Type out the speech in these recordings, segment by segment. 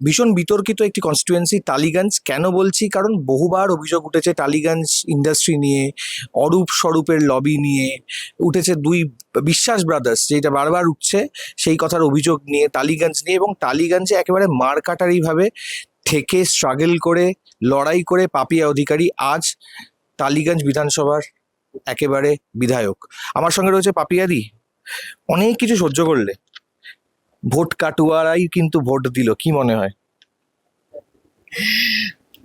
ভীষণ বিতর্কিত একটি কনস্টিটুয়েন্সি টালিগঞ্জ। কেন বলছি? কারণ বহুবার অভিযোগ উঠেছে টালিগঞ্জ ইন্ডাস্ট্রি নিয়ে, অরূপ স্বরূপের লবি নিয়ে, উঠেছে দুই বিশ্বাস ব্রাদার্স, যেটা বারবার উঠছে সেই কথার অভিযোগ নিয়ে, টালিগঞ্জ নিয়ে। এবং টালিগঞ্জে একেবারে মারকাটারি ভাবে থেকে স্ট্রাগল করে লড়াই করে পাপিয়া অধিকারী আজ টালিগঞ্জ বিধানসভার একেবারে বিধায়ক। আমার সঙ্গে রয়েছে পাপিয়াদি। অনেক কিছু সহ্য করলে, ভোট কাটুয়ারাই কিন্তু ভোট দিল, কি মনে হয়?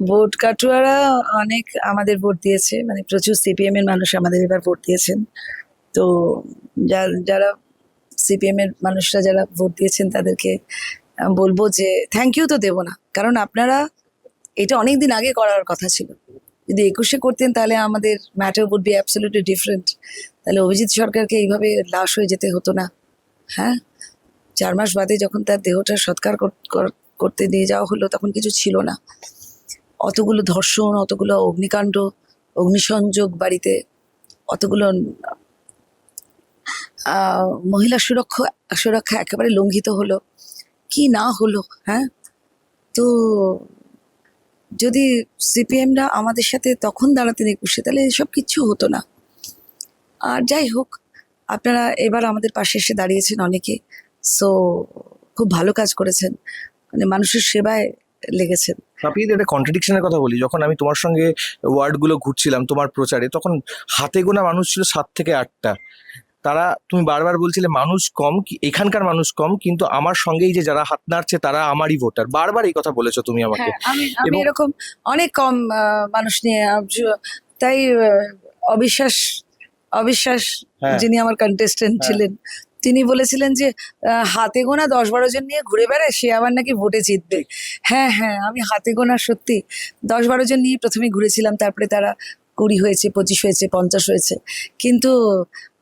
ভোট কাটুয়ারা অনেক আমাদের ভোট দিয়েছে, মানে প্রচুর সিপিএম এর মানুষ আমাদের এবার ভোট দিয়েছেন। তো যারা সিপিএম এর মানুষরা যারা ভোট দিয়েছেন তাদেরকে বলবো যে থ্যাংক ইউ তো দেবো না, কারণ আপনারা এটা অনেক দিন আগে করার কথা ছিল। যদি 21-এ করতেন তাহলে আমাদের matter would be absolutely different. তাহলে অভিজিৎ সরকারকে এইভাবে লাশ হয়ে যেতে হতো না। হ্যাঁ, 4 মাস বাদে যখন তার দেহটা সৎকার করতে নিয়ে যাওয়া হলো তখন কিছু ছিল না। অতগুলো ধর্ষণ, অতগুলো অগ্নিকাণ্ড, অগ্নিসংযোগ বাড়িতে, অতগুলো মহিলা সুরক্ষা একেবারে লঙ্ঘিত হলো, কি না হলো। হ্যাঁ, তো যদি সিপিএমরা আমাদের সাথে তখন দাঁড়াতেন 21-এ, তাহলে এসব কিচ্ছু হতো না। আর যাই হোক, আপনারা এবার আমাদের পাশে এসে দাঁড়িয়েছেন অনেকে, সো খুব ভালো কাজ করেছেন, মানে মানুষের সেবায় লেগেছেন। পাপিয়া, একটা কন্ট্রাডিকশনের কথা বলি। যখন আমি তোমার সঙ্গে ওয়ার্ডগুলো ঘুরছিলাম তোমার প্রচারে, তখন হাতে গোনা মানুষ ছিল 7 থেকে 8টা। তারা, তুমি বারবার বলছিলে মানুষ কম, এখানকার মানুষ কম, কিন্তু আমার সঙ্গেই যে যারা হাত নাড়ছে তারা আমারই ভোটার, বারবার এই কথা বলেছো তুমি আমাকে। হ্যাঁ, আমি এবং এরকম অনেক কম মানুষ নিয়ে তাই অবিশ্বাস অবিশ্বাস হ্যাঁ, যিনি আমার কন্টেস্টেন্ট হ্যাঁ। ছিলেন, তিনি বলেছিলেন যে হাতে গোনা 10-12 জন নিয়ে ঘুরে বেড়ায়, সে আবার নাকি ভোটে জিতবে। হ্যাঁ হ্যাঁ, আমি হাতে গোনা সত্যি 10-12 জন নিয়ে প্রথমে ঘুরেছিলাম, তারপরে তারা 20 হয়েছে, 25 হয়েছে, 50 হয়েছে। কিন্তু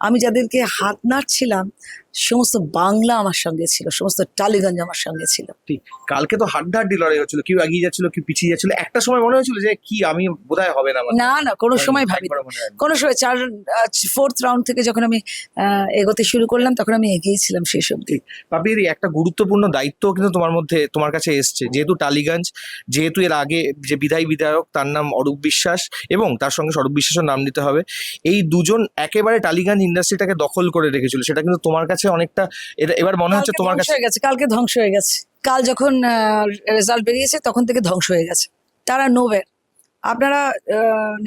আমি যাদেরকে হাত নাড়ছিলাম সমস্ত বাংলা আমার সঙ্গে ছিল, সমস্ত টালিগঞ্জ আমার সঙ্গে ছিল। ঠিক, কালকে তো হাড্ডাহাড্ডি লড়াই হচ্ছিল, কেউ এগিয়ে যাচ্ছিল কেউ পিছিয়ে যাচ্ছিল। একটা সময় মনে হয়েছিল যে কি আমি বোধহয় হবে না আমার। না না, কোনো সময় ভাবিনি, একবারও মনে হয়নি। কোনো সময়। 4th রাউন্ড থেকে যখন আমি এগোতে শুরু করলাম তখন আমি এগিয়েছিলাম শেষ অব্দি। পাপির একটা গুরুত্বপূর্ণ দায়িত্ব কিন্তু তোমার মধ্যে, তোমার কাছে এসছে, যেহেতু টালিগঞ্জ, যেহেতু এর আগে যে বিধায়ক তার নাম অরূপ বিশ্বাস, এবং তার সঙ্গে স্বরূপ বিশ্বাসের নাম নিতে হবে। এই দুজন একেবারে টালিগঞ্জ ইন্ডাস্ট্রিটাকে দখল করে রেখেছিল, সেটা কিন্তু তোমার কাছে অনেকটা এবার মনে হচ্ছে তোমার কাছে। কালকে ধ্বংস হয়ে গেছে। কাল যখন রেজাল্ট বেরিয়েছে তখন থেকে ধ্বংস হয়ে গেছে। তারা নোবের। আপনারা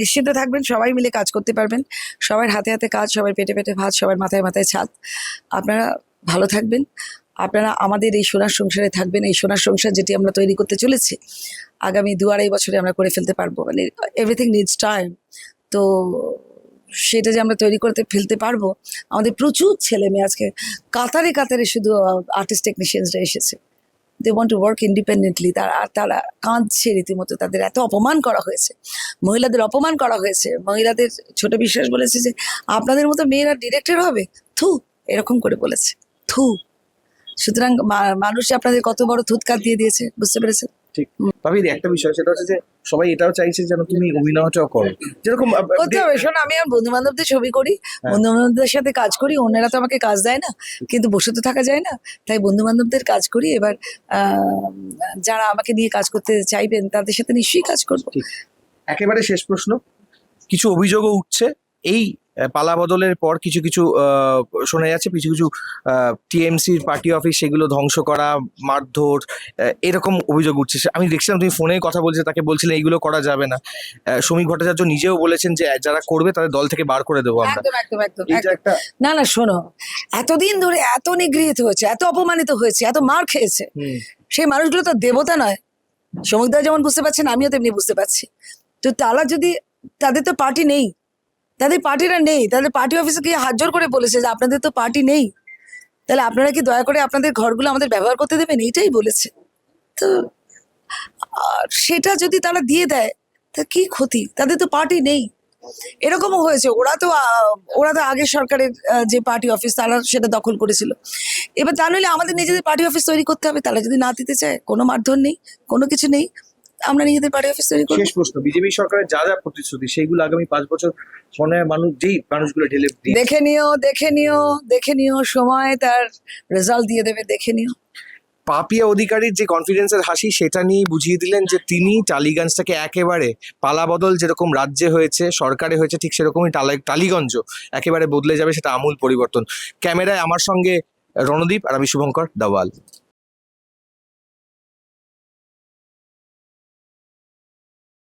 নিশ্চিন্ত থাকবেন, সবাই মিলে কাজ করতে পারবেন, সবার হাতে হাতে কাজ, সবার পেটে পেটে ভাত, সবার মাথায় মাথায় ছাদ। আপনারা ভালো থাকবেন, আপনারা আমাদের এই সোনার সংসারে থাকবেন। এই সোনার সংসার যেটি আমরা তৈরি করতে চলেছি আগামী 2-2.5 বছরে আমরা করে ফেলতে পারবো। মানে এভরিথিং নিডস টাইম। তো সেটা যে আমরা তৈরি করতে ফেলতে পারবো, আমাদের প্রচুর ছেলে মেয়ে আজকে কাতারে কাতারে শুধু আর্টিস্ট টেকনিশিয়ানসরা এসেছে। They want to work independently. তারা কাঁদছে রীতিমতো, তাদের এত অপমান করা হয়েছে, মহিলাদের অপমান করা হয়েছে। মহিলাদের ছোট বিশ্বাস বলেছে যে আপনাদের মতো মেয়েরা ডিরেক্টর হবে, থু, এরকম করে বলেছে, থু। সুতরাং মানুষ আপনাদের কত বড় থুতকার দিয়ে দিয়েছে, বুঝতে পেরেছেন? ঠিক, পাপির একটা বিষয় সেটা হচ্ছে যে সবাই এটাও চাইছে যেন তুমি অভিনয়টাও করো, যেরকম করতে হবে। শোনো, আমি আমার বন্ধু বান্ধবদের ছবি করি, হ্যাঁ। বন্ধু বান্ধবদের সাথে কাজ করি, অন্যরা তো আমাকে কাজ দেয় না, কিন্তু বসে তো থাকা যায় না, তাই বন্ধু বান্ধবদের কাজ করি। এবার যারা আমাকে নিয়ে কাজ করতে চাইবেন তাদের সাথে নিশ্চয়ই কাজ করবো। একেবারে শেষ প্রশ্ন, কিছু অভিযোগও উঠছে এই পালা বদলের পর, কিছু কিছু শোনা যাচ্ছে কিছু কিছু টিএমসির পার্টি অফিস সেগুলো ধ্বংস করা, মারধর, এরকম অভিযোগ উঠছে। আমি দেখছিলাম তুমি ফোনে কথা বলছে, তাকে বলছিলেন এইগুলো করা যাবে না। শ্রমিক ভট্টাচার্য নিজেও বলেছেন যে যারা করবে তাদের দল থেকে বার করে দেবো আমরা। একদম একদম একদম এইটা একটা না না, শোনো, এতদিন ধরে এত নিগৃহীত হয়েছে, এত অপমানিত হয়েছে, এত মার খেয়েছে, সেই মানুষগুলো তো দেবতা নয়। শ্রমিকদা যেমন বুঝতে পারছেন, আমিও তেমনি বুঝতে পারছি। তো তারা যদি, তাদের তো পার্টি নেই, তাদের পার্টিরা নেই, তাদের পার্টি অফিসে গিয়ে হাত জোর করে বলেছে যে আপনাদের তো পার্টি নেই, তাহলে আপনারা কি দয়া করে আপনাদের ঘরগুলো আমাদের ব্যবহার করতে দেবেন, এইটাই বলেছে। তো আর সেটা যদি তারা দিয়ে দেয় তা কি ক্ষতি, তাদের তো পার্টি নেই। এরকমও হয়েছে, ওরা তো আগের সরকারের যে পার্টি অফিস তারা সেটা দখল করেছিল। এবার তা নইলে আমাদের নিজেদের পার্টি অফিস তৈরি করতে হবে। তারা যদি না দিতে চায়, কোনো মারধর নেই, কোনো কিছু নেই, আমরা নিজেদের পার্টি অফিস তৈরি করব। শেষ প্রশ্ন, বিজেপি সরকারের যা যা প্রতিশ্রুতি সেইগুলো আগামী 5 বছর মনে হয় যেই মানুষগুলো ঢেলে দেখে নিও, সময় তার রেজাল্ট দিয়ে দেবে, দেখে নিও। পাপিয়া অধিকারীর যে কনফিডেন্সের হাসি সেটা নিয়ে বুঝিয়ে দিলেন যে তিনি টালিগঞ্জটাকে একেবারে পালাবদল যেরকম রাজ্যে হয়েছে, সরকারে হয়েছে, ঠিক সেরকমই টালিগঞ্জ একেবারে বদলে যাবে, সেটা আমূল পরিবর্তন। ক্যামেরায় আমার সঙ্গে রণদীপ আর আমি শুভঙ্কর দাওয়াল।